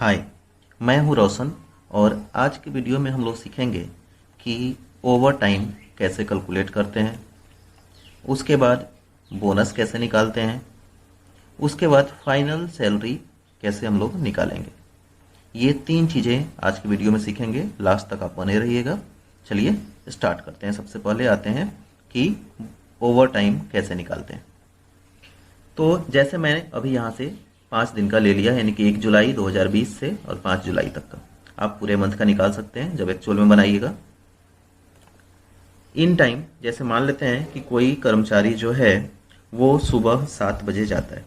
हाय, मैं हूं रोशन और आज की वीडियो में हम लोग सीखेंगे कि ओवर टाइम कैसे कैलकुलेट करते हैं, उसके बाद बोनस कैसे निकालते हैं, उसके बाद फाइनल सैलरी कैसे हम लोग निकालेंगे। ये तीन चीज़ें आज की वीडियो में सीखेंगे, लास्ट तक आप बने रहिएगा। चलिए स्टार्ट करते हैं। सबसे पहले आते हैं कि ओवर टाइम कैसे निकालते हैं। तो जैसे मैंने अभी यहाँ से 5 दिन का ले लिया, यानी कि 1 जुलाई 2020 से और 5 जुलाई तक का। आप पूरे मंथ का निकाल सकते हैं जब एक्चुअल में बनाइएगा। इन टाइम जैसे मान लेते हैं कि कोई कर्मचारी जो है वो सुबह 7 बजे जाता है।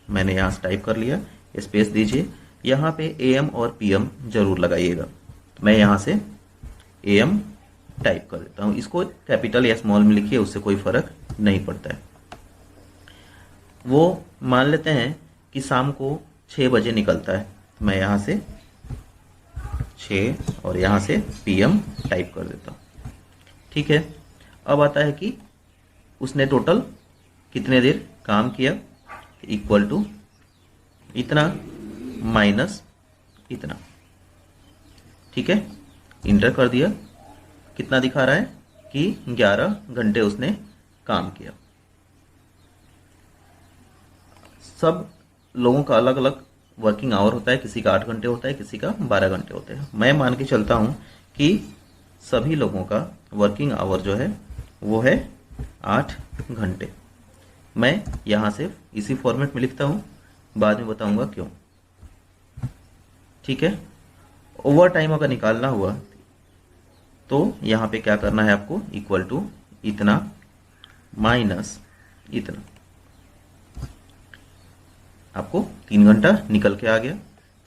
मैंने यहाँ से टाइप कर लिया, स्पेस दीजिए। यहाँ पे AM और PM जरूर लगाइएगा। तो मैं यहाँ से AM टाइप कर देता हूँ। इसको कैपिटल या स्मॉल में लिखिए, उससे कोई फर्क नहीं पड़ता है। वो मान लेते हैं कि शाम को 6 बजे निकलता है। मैं यहाँ से 6 और यहाँ से PM टाइप कर देता हूँ। ठीक है। अब आता है कि उसने टोटल कितने देर काम किया, इक्वल टू इतना माइनस इतना। ठीक है, इंटर कर दिया। कितना दिखा रहा है कि 11 घंटे उसने काम किया। सब लोगों का अलग अलग वर्किंग आवर होता है, किसी का 8 घंटे होता है, किसी का 12 घंटे होते हैं। मैं मान के चलता हूं कि सभी लोगों का वर्किंग आवर जो है वो है 8 घंटे। मैं यहां से इसी फॉर्मेट में लिखता हूं, बाद में बताऊंगा क्यों। ठीक है। ओवर टाइम अगर निकालना हुआ तो यहां पे क्या करना है आपको, इक्वल टू इतना माइनस इतना। आपको 3 घंटा निकल के आ गया।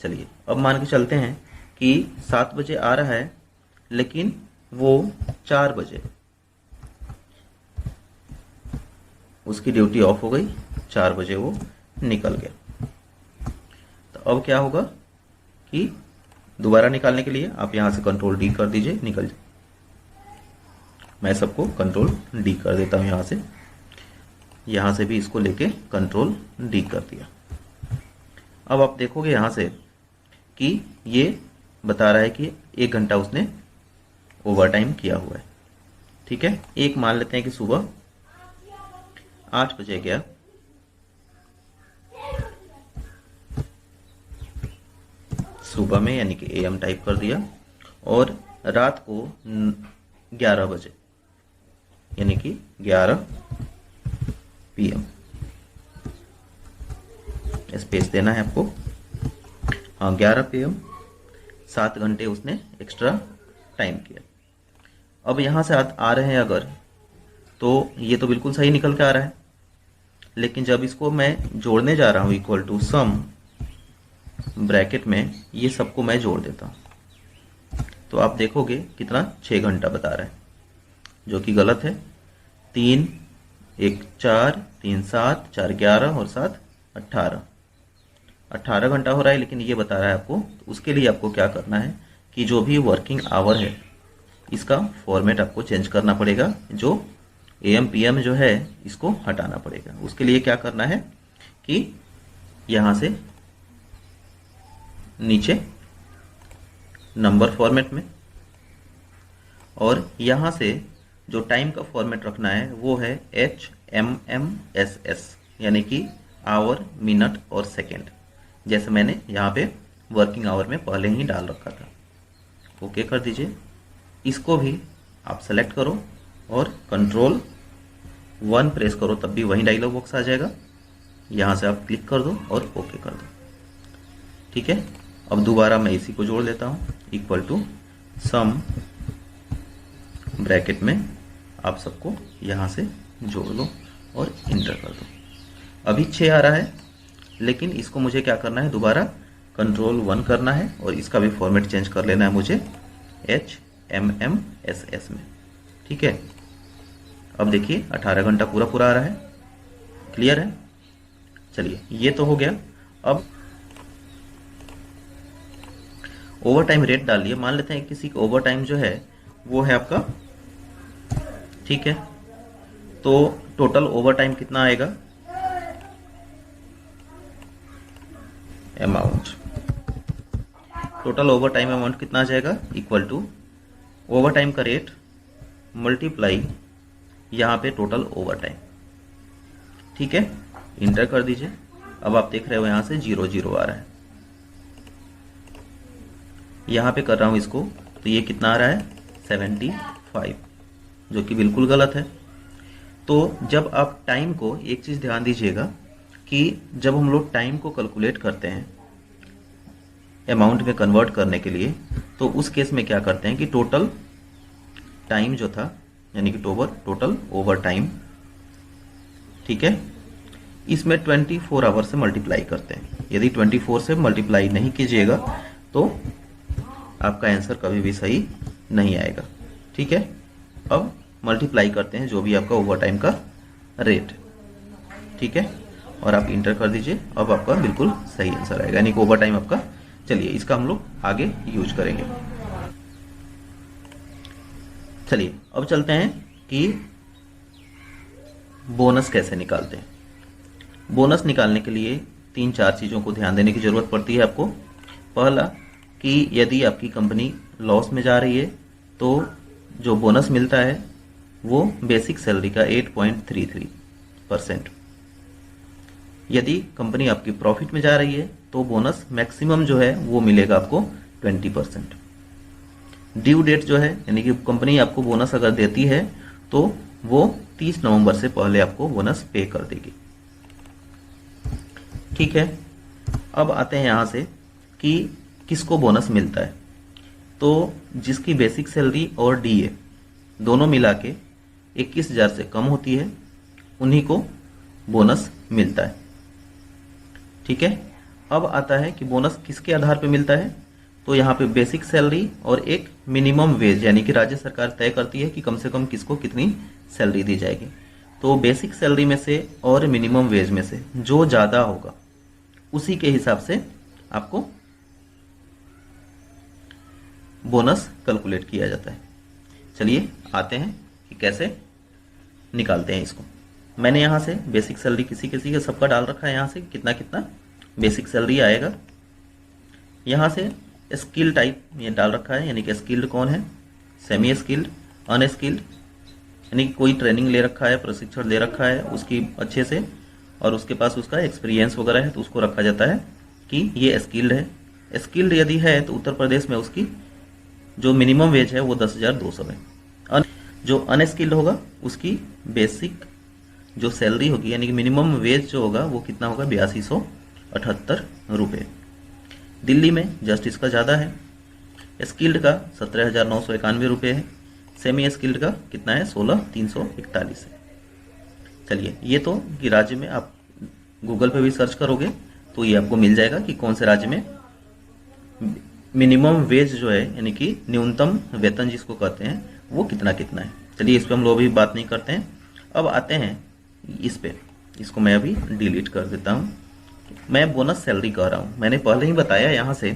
चलिए अब मान के चलते हैं कि 7 बजे आ रहा है, लेकिन वो 4 बजे उसकी ड्यूटी ऑफ हो गई, 4 बजे वो निकल गया। तो अब क्या होगा कि दोबारा निकालने के लिए आप यहां से कंट्रोल D कर दीजिए, निकल जाए। मैं सबको कंट्रोल D कर देता हूं। यहां से भी इसको लेके कंट्रोल D कर दिया। अब आप देखोगे यहां से कि ये बता रहा है कि 1 घंटा उसने ओवर टाइम किया हुआ है। ठीक है। एक मान लेते हैं कि सुबह 8 बजे गया, सुबह में, यानी कि AM टाइप कर दिया, और रात को 11 बजे यानी कि 11 PM स्पेस देना है आपको। हाँ, 11 PM 7 घंटे उसने एक्स्ट्रा टाइम किया। अब यहां से आ रहे हैं अगर, तो ये तो बिल्कुल सही निकल के आ रहा है, लेकिन जब इसको मैं जोड़ने जा रहा हूं, इक्वल टू सम ब्रैकेट में ये सबको मैं जोड़ देता हूं, तो आप देखोगे कितना 6 घंटा बता रहा है, जो कि गलत है। 3 1 4 3 7 4 11 और 7 18 घंटा हो रहा है, लेकिन ये बता रहा है आपको। तो उसके लिए आपको क्या करना है कि जो भी वर्किंग आवर है इसका फॉर्मेट आपको चेंज करना पड़ेगा। जो AM PM जो है इसको हटाना पड़ेगा। उसके लिए क्या करना है कि यहां से नीचे नंबर फॉर्मेट में, और यहां से जो टाइम का फॉर्मेट रखना है वो है HMMSS, यानी कि आवर, मिनट और सेकेंड, जैसे मैंने यहाँ पे वर्किंग आवर में पहले ही डाल रखा था। ओके कर दीजिए। इसको भी आप सेलेक्ट करो और कंट्रोल 1 प्रेस करो, तब भी वही डायलॉग बॉक्स आ जाएगा। यहाँ से आप क्लिक कर दो और ओके कर दो। ठीक है। अब दोबारा मैं इसी को जोड़ लेता हूँ, इक्वल टू सम ब्रैकेट में आप सबको यहाँ से जोड़ लो और इंटर कर दो। अभी 6 आ रहा है, लेकिन इसको मुझे क्या करना है, दोबारा कंट्रोल 1 करना है और इसका भी फॉर्मेट चेंज कर लेना है मुझे HMMSS में। ठीक है। अब देखिए 18 घंटा पूरा आ रहा है। क्लियर है। चलिए ये तो हो गया। अब ओवर टाइम रेट डाल दिया। मान लेते हैं किसी का ओवर टाइम जो है वो है आपका, ठीक है, तो टोटल ओवर टाइम कितना आएगा, amount total over time amount कितना आ जाएगा, इक्वल टू ओवर टाइम का रेट मल्टीप्लाई यहाँ पे टोटल ओवर टाइम। ठीक है, इंटर कर दीजिए। अब आप देख रहे हो यहाँ से 0 0 आ रहा है, यहाँ पे कर रहा हूँ इसको, तो ये कितना आ रहा है 75, जो कि बिल्कुल गलत है। तो जब आप टाइम को, एक चीज़ ध्यान दीजिएगा कि जब हम लोग टाइम को कैलकुलेट करते हैं अमाउंट में कन्वर्ट करने के लिए, तो उस केस में क्या करते हैं कि टोटल टाइम जो था, यानी कि टोटल ओवर टाइम, ठीक है, इसमें 24 आवर से मल्टीप्लाई करते हैं। यदि 24 से मल्टीप्लाई नहीं कीजिएगा तो आपका आंसर कभी भी सही नहीं आएगा। ठीक है, अब मल्टीप्लाई करते हैं जो भी आपका ओवर टाइम का रेट, ठीक है, और आप इंटर कर दीजिए। अब आपका बिल्कुल सही आंसर आएगा, यानी कि ओवर टाइम आपका। चलिए इसका हम लोग आगे यूज करेंगे। चलिए अब चलते हैं कि बोनस कैसे निकालते हैं। बोनस निकालने के लिए 3-4 चीज़ों को ध्यान देने की ज़रूरत पड़ती है आपको। पहला कि यदि आपकी कंपनी लॉस में जा रही है तो जो बोनस मिलता है वो बेसिक सैलरी का 8.33%। यदि कंपनी आपकी प्रॉफिट में जा रही है तो बोनस मैक्सिमम जो है वो मिलेगा आपको 20%। ड्यू डेट जो है, यानी कि कंपनी आपको बोनस अगर देती है तो वो 30 नवंबर से पहले आपको बोनस पे कर देगी। ठीक है, अब आते हैं यहाँ से कि किसको बोनस मिलता है। तो जिसकी बेसिक सैलरी और डीए दोनों मिला के 21,000 से कम होती है, उन्हीं को बोनस मिलता है। ठीक है, अब आता है कि बोनस किसके आधार पे मिलता है। तो यहाँ पे बेसिक सैलरी और एक मिनिमम वेज, यानी कि राज्य सरकार तय करती है कि कम से कम किसको कितनी सैलरी दी जाएगी। तो बेसिक सैलरी में से और मिनिमम वेज में से जो ज़्यादा होगा उसी के हिसाब से आपको बोनस कैलकुलेट किया जाता है। चलिए आते हैं कि कैसे निकालते हैं इसको। मैंने यहाँ से बेसिक सैलरी किसी किसी का सबका डाल रखा है, यहाँ से कितना कितना बेसिक सैलरी आएगा। यहाँ से स्किल टाइप ये डाल रखा है, यानी कि स्किल्ड कौन है, सेमी स्किल्ड, अनस्किल्ड, यानी कि कोई ट्रेनिंग ले रखा है, प्रशिक्षण ले रखा है उसकी अच्छे से, और उसके पास उसका एक्सपीरियंस वगैरह है, तो उसको रखा जाता है कि ये स्किल्ड है। स्किल्ड यदि है तो उत्तर प्रदेश में उसकी जो मिनिमम वेज है वो 10,200 है। जो अनस्किल्ड होगा उसकी बेसिक जो सैलरी होगी, यानी कि मिनिमम वेज जो होगा वो कितना होगा, 8278 रुपये। दिल्ली में जस्ट इसका ज़्यादा है। स्किल्ड का 17,991 रुपये है। सेमी स्किल्ड का कितना है, 16,341 है। चलिए ये तो कि राज्य में आप गूगल पे भी सर्च करोगे तो ये आपको मिल जाएगा कि कौन से राज्य में मिनिमम वेज जो है, यानी कि न्यूनतम वेतन जिसको कहते हैं, वो कितना कितना है। चलिए इस पर हम लोग अभी बात नहीं करते हैं। अब आते हैं इस पे, इसको मैं अभी डिलीट कर देता हूँ। मैं बोनस सैलरी कह रहा हूँ, मैंने पहले ही बताया यहाँ से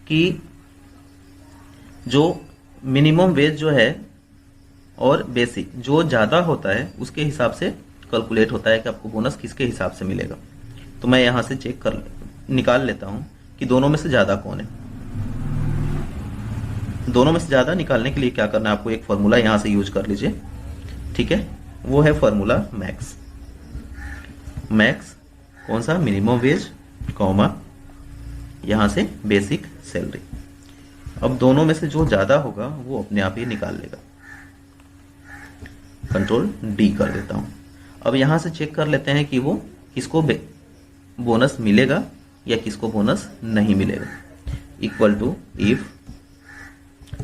कि जो मिनिमम वेज जो है और बेसिक जो ज़्यादा होता है उसके हिसाब से कैलकुलेट होता है कि आपको बोनस किसके हिसाब से मिलेगा। तो मैं यहाँ से चेक कर निकाल लेता हूँ कि दोनों में से ज़्यादा कौन है। दोनों में से ज़्यादा निकालने के लिए क्या करना है, आपको एक फॉर्मूला यहाँ से यूज कर लीजिए। ठीक है, वो है फॉर्मूला मैक्स। मैक्स कौन सा, मिनिमम वेज कॉमा यहाँ से बेसिक सैलरी। अब दोनों में से जो ज़्यादा होगा वो अपने आप ही निकाल लेगा। कंट्रोल डी कर देता हूँ। अब यहाँ से चेक कर लेते हैं कि वो किसको बोनस मिलेगा या किसको बोनस नहीं मिलेगा। इक्वल टू इफ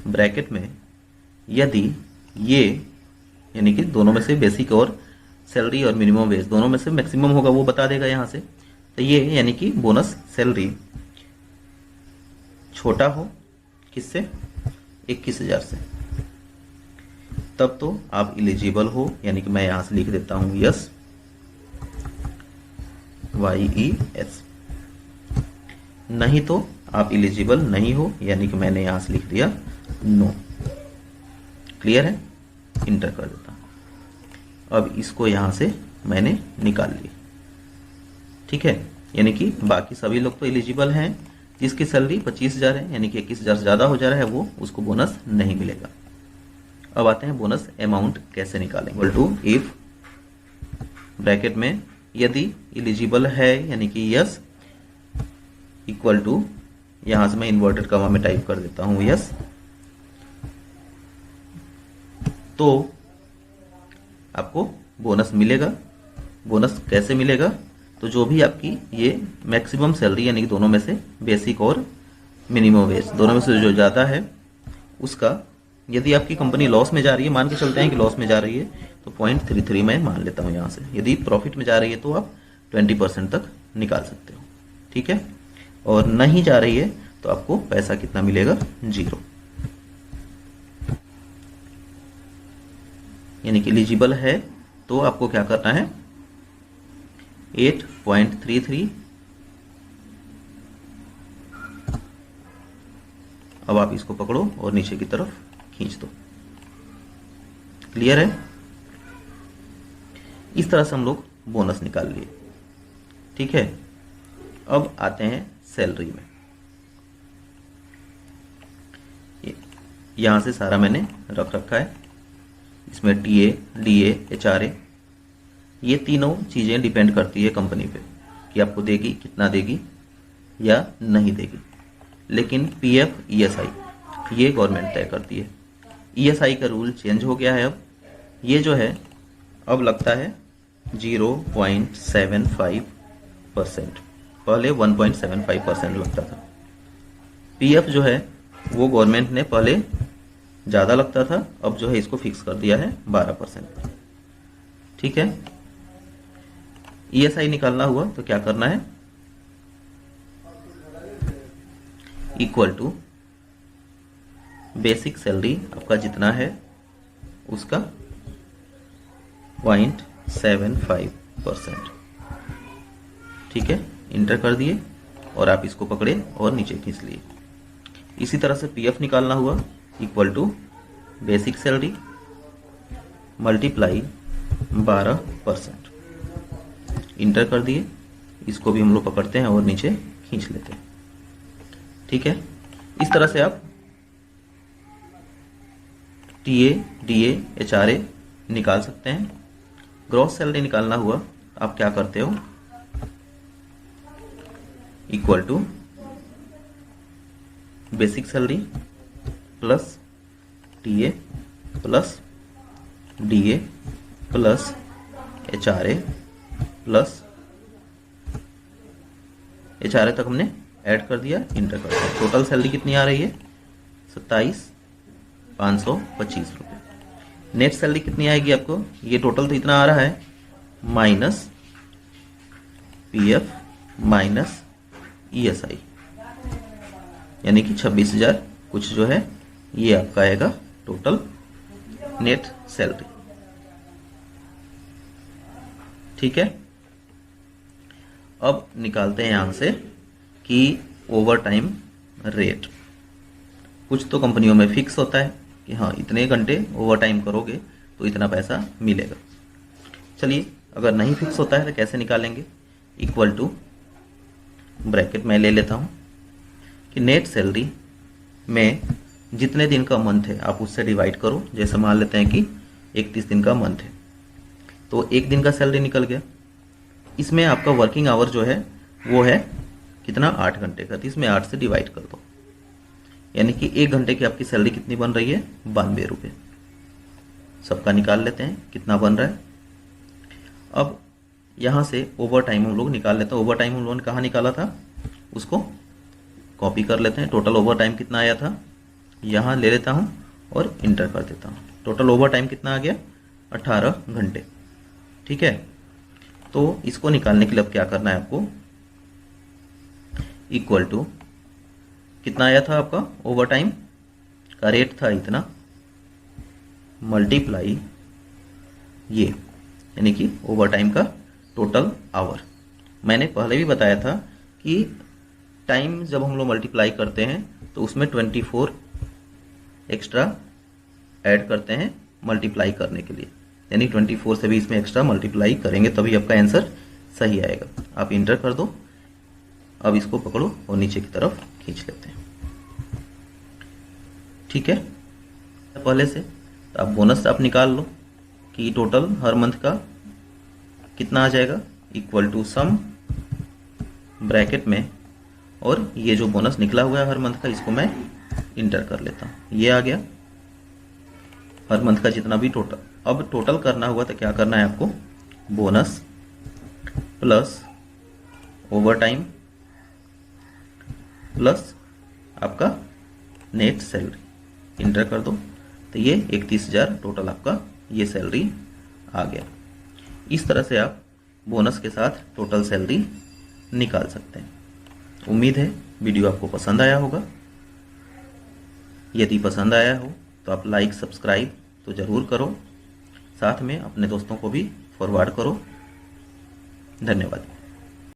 ब्रैकेट में यदि ये, यानी कि दोनों में से बेसिक और सैलरी और मिनिमम वेज दोनों में से मैक्सिमम होगा, वो बता देगा यहाँ से। तो ये यानी कि बोनस सैलरी छोटा हो किससे, 21,000 से, तब तो आप एलिजिबल हो। यानी कि मैं यहाँ से लिख देता हूँ यस, YES। नहीं तो आप एलिजिबल नहीं हो, यानी कि मैंने यहाँ से लिख दिया नो। क्लियर है, इंटर कर देता हूँ। अब इसको यहाँ से मैंने निकाल लिया। ठीक है, यानी कि बाकी सभी लोग तो एलिजिबल हैं, जिसकी सैलरी 25,000 है यानी कि 21,000 से ज़्यादा हो जा रहा है वो उसको बोनस नहीं मिलेगा। अब आते हैं बोनस अमाउंट कैसे निकालें। इक्वल टू इफ ब्रैकेट में यदि एलिजिबल है यानी कि यस, इक्वल टू यहां से मैं इन्वर्टेड कॉमा में टाइप कर देता हूं यस, तो आपको बोनस मिलेगा। बोनस कैसे मिलेगा, तो जो भी आपकी ये मैक्सिमम सैलरी यानी कि दोनों में से बेसिक और मिनिमम वेज दोनों में से जो ज़्यादा है उसका, यदि आपकी कंपनी लॉस में जा रही है, मान के चलते हैं कि लॉस में जा रही है, तो 0.33 मैं मान लेता हूँ यहाँ से। यदि प्रॉफिट में जा रही है तो आप 20% तक निकाल सकते हो, ठीक है। और नहीं जा रही है तो आपको पैसा कितना मिलेगा, 0, यानी कि एलिजिबल है तो आपको क्या करना है 8.33। अब आप इसको पकड़ो और नीचे की तरफ खींच दो। क्लियर है। इस तरह से हम लोग बोनस निकाल लिए, ठीक है। अब आते हैं सैलरी में। यहां से सारा मैंने रख रखा है, इसमें टीए, डीए, एचआरए, ये तीनों चीजें डिपेंड करती है कंपनी पे कि आपको देगी कितना देगी या नहीं देगी। लेकिन पीएफ, ईएसआई ये गवर्नमेंट तय करती है। ईएसआई का रूल चेंज हो गया है। अब ये जो है अब लगता है 0.75%, पहले 1.75% लगता था। पीएफ जो है वो गवर्नमेंट ने पहले ज़्यादा लगता था, अब जो है इसको फिक्स कर दिया है 12%, ठीक है। ईएसआई निकालना हुआ तो क्या करना है, इक्वल टू बेसिक सैलरी आपका जितना है उसका 0.75%, ठीक है। इंटर कर दिए और आप इसको पकड़े और नीचे खींच लिए। इसी तरह से पीएफ निकालना हुआ, equal to basic salary multiply 12%, enter कर दिए। इसको भी हम लोग पकड़ते हैं और नीचे खींच लेते हैं, ठीक है। इस तरह से आप टीए, डीए, एचआरए निकाल सकते हैं। ग्रॉस सैलरी निकालना हुआ आप क्या करते हो, equal to basic salary plus TA plus DA plus HRA plus HRA तक हमने ऐड कर दिया, इंटर कर दिया। टोटल सैलरी कितनी आ रही है, 27,525 रुपये। नेट सैलरी कितनी आएगी आपको, ये टोटल तो इतना आ रहा है, माइनस पीएफ माइनस ईएसआई, यानी कि 26,000 कुछ जो है ये आपका आएगा टोटल नेट सैलरी, ठीक है। अब निकालते हैं यहां से कि ओवर टाइम रेट। कुछ तो कंपनियों में फिक्स होता है कि हाँ इतने घंटे ओवर टाइम करोगे तो इतना पैसा मिलेगा। चलिए अगर नहीं फिक्स होता है तो कैसे निकालेंगे, इक्वल टू ब्रैकेट में ले लेता हूँ कि नेट सैलरी में जितने दिन का मंथ है आप उससे डिवाइड करो। जैसे मान लेते हैं कि 31 दिन का मंथ है तो एक दिन का सैलरी निकल गया। इसमें आपका वर्किंग आवर जो है वो है कितना, 8 घंटे का, तो इसमें 8 से डिवाइड कर दो, यानी कि 1 घंटे की आपकी सैलरी कितनी बन रही है, 92 रुपये। सबका निकाल लेते हैं कितना बन रहा है। अब यहाँ से ओवर टाइम हम लोग निकाल लेते हैं। ओवर टाइम हम लोगों ने कहाँ निकाला था, उसको कॉपी कर लेते हैं। टोटल ओवर टाइम कितना आया था, यहाँ ले लेता हूँ और इंटर कर देता हूँ। टोटल ओवर टाइम कितना आ गया, 18 घंटे, ठीक है। तो इसको निकालने के लिए अब क्या करना है आपको, इक्वल टू कितना आया था आपका ओवर टाइम का रेट था इतना, मल्टीप्लाई ये, यानी कि ओवर टाइम का टोटल आवर। मैंने पहले भी बताया था कि टाइम जब हम लोग मल्टीप्लाई करते हैं तो उसमें 24 एक्स्ट्रा ऐड करते हैं मल्टीप्लाई करने के लिए, यानी 24 से भी इसमें एक्स्ट्रा मल्टीप्लाई करेंगे तभी आपका आंसर सही आएगा। आप इंटर कर दो, अब इसको पकड़ो और नीचे की तरफ खींच लेते हैं। ठीक है, पहले से तो आप बोनस आप निकाल लो कि टोटल हर मंथ का कितना आ जाएगा, इक्वल टू सम ब्रैकेट में, और ये जो बोनस निकला हुआ है हर मंथ का इसको मैं इंटर कर लेता हूँ। ये आ गया हर मंथ का जितना भी टोटल। अब टोटल करना हुआ तो क्या करना है आपको, bonus plus over time plus आपका नेट सैलरी इंटर कर दो, तो ये 31,000 टोटल आपका ये सैलरी आ गया। इस तरह से आप बोनस के साथ टोटल सैलरी निकाल सकते हैं। उम्मीद है वीडियो आपको पसंद आया होगा। यदि पसंद आया हो तो आप लाइक सब्सक्राइब तो ज़रूर करो, साथ में अपने दोस्तों को भी फॉरवर्ड करो। धन्यवाद।